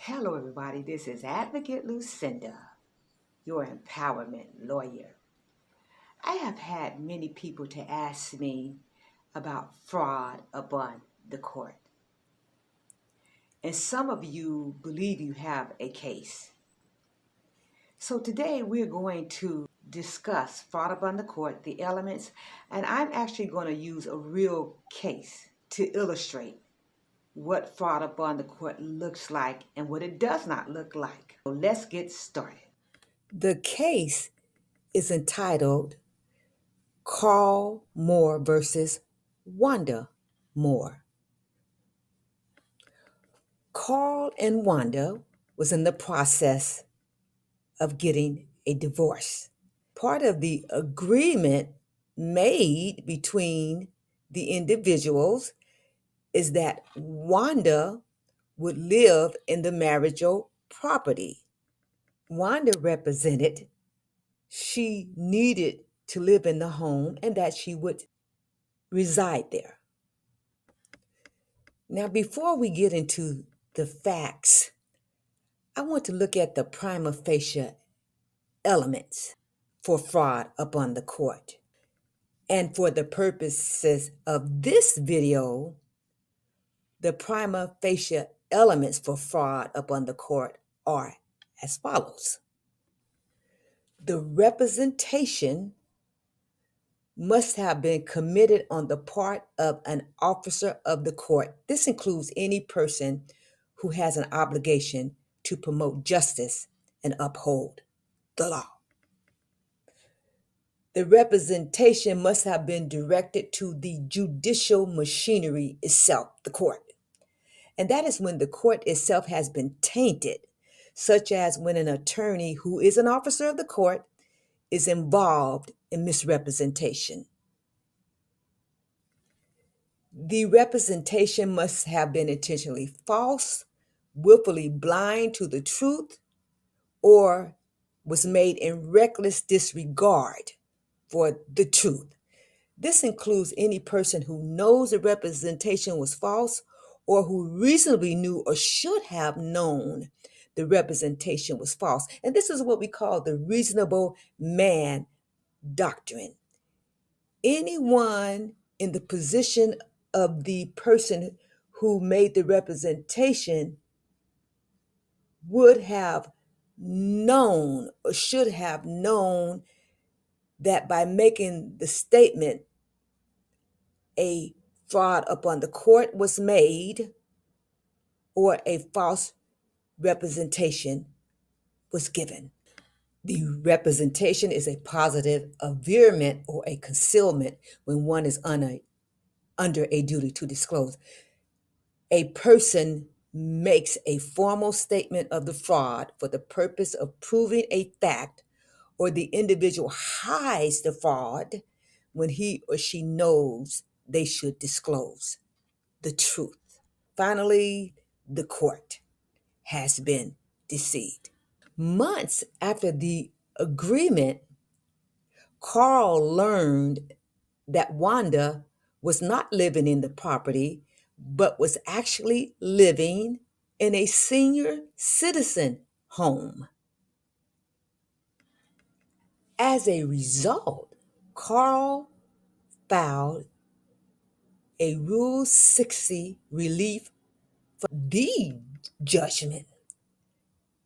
Hello, everybody. This is Advocate Lucinda, your empowerment lawyer. I have had many people to ask me about fraud upon the court. And some of you believe you have a case. So today we're going to discuss fraud upon the court, the elements, and I'm actually going to use a real case to illustrate what fraud upon the court looks like and what it does not look like. So let's get started. The case is entitled Carl Moore versus Wanda Moore. Carl and Wanda was in the process of getting a divorce. Part of the agreement made between the individuals is that Wanda would live in the marital property. Wanda represented she needed to live in the home and that she would reside there. Now, before we get into the facts, I want to look at the prima facie elements for fraud upon the court. And for the purposes of this video, the prima facie elements for fraud upon the court are as follows. The representation must have been committed on the part of an officer of the court. This includes any person who has an obligation to promote justice and uphold the law. The representation must have been directed to the judicial machinery itself, the court. And that is when the court itself has been tainted, such as when an attorney who is an officer of the court is involved in misrepresentation. The representation must have been intentionally false, willfully blind to the truth, or was made in reckless disregard for the truth. This includes any person who knows the representation was false or who reasonably knew or should have known the representation was false. And this is what we call the reasonable man doctrine. Anyone in the position of the person who made the representation would have known or should have known that by making the statement, a fraud upon the court was made or a false representation was given. The representation is a positive averment or a concealment when one is under a duty to disclose. A person makes a formal statement of the fraud for the purpose of proving a fact, or the individual hides the fraud when he or she knows they should disclose the truth. Finally, the court has been deceived. Months after the agreement, Carl learned that Wanda was not living in the property, but was actually living in a senior citizen home. As a result, Carl filed a Rule 60 relief for the judgment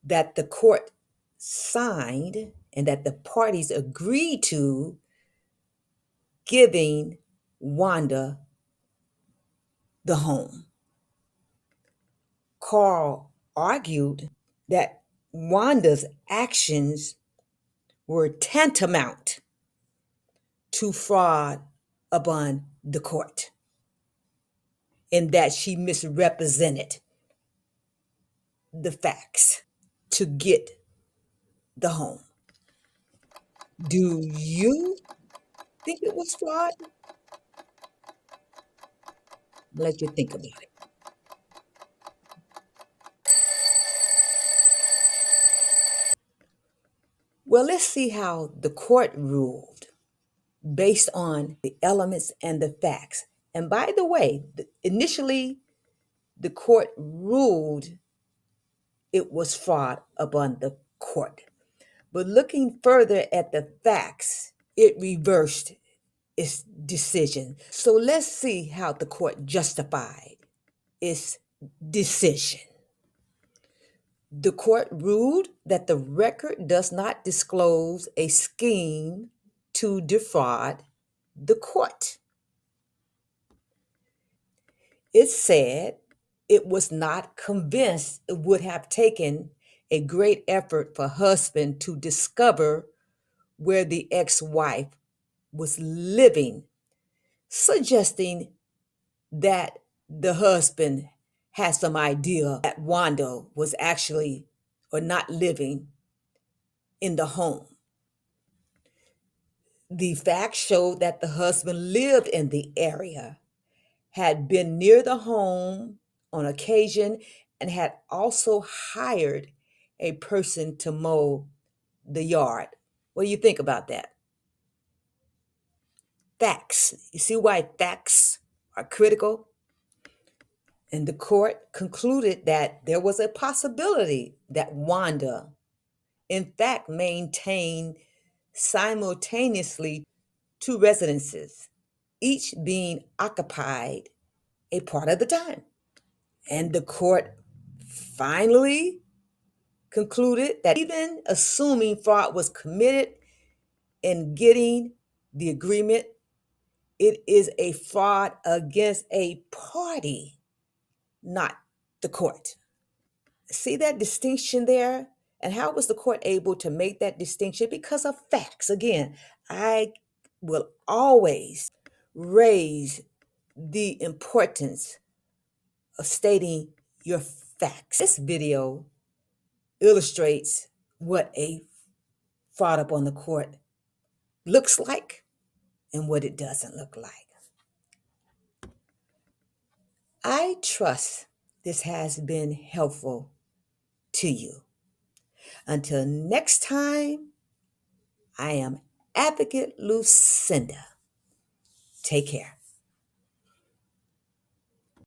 that the court signed and that the parties agreed to, giving Wanda the home. Carl argued that Wanda's actions were tantamount to fraud upon the court, in that she misrepresented the facts to get the home. Do you think it was fraud? Let you think about it. Well, let's see how the court ruled based on the elements and the facts. And by the way, initially, the court ruled it was fraud upon the court. But looking further at the facts, it reversed its decision. So let's see how the court justified its decision. The court ruled that the record does not disclose a scheme to defraud the court. It said it was not convinced it would have taken a great effort for husband to discover where the ex-wife was living, suggesting that the husband had some idea that Wanda was actually or not living in the home. The facts showed that the husband lived in the area, had been near the home on occasion, and had also hired a person to mow the yard. What do you think about that? Facts. You see why facts are critical? And the court concluded that there was a possibility that Wanda, in fact, maintained simultaneously two residences, each being occupied a part of the time. And the court finally concluded that even assuming fraud was committed in getting the agreement, it is a fraud against a party, not the court. See that distinction there? And how was the court able to make that distinction? Because of facts. Again, I will always raise the importance of stating your facts. This video illustrates what a fraud upon the court looks like and what it doesn't look like. I trust this has been helpful to you. Until next time, I am Advocate Lucinda. Take care.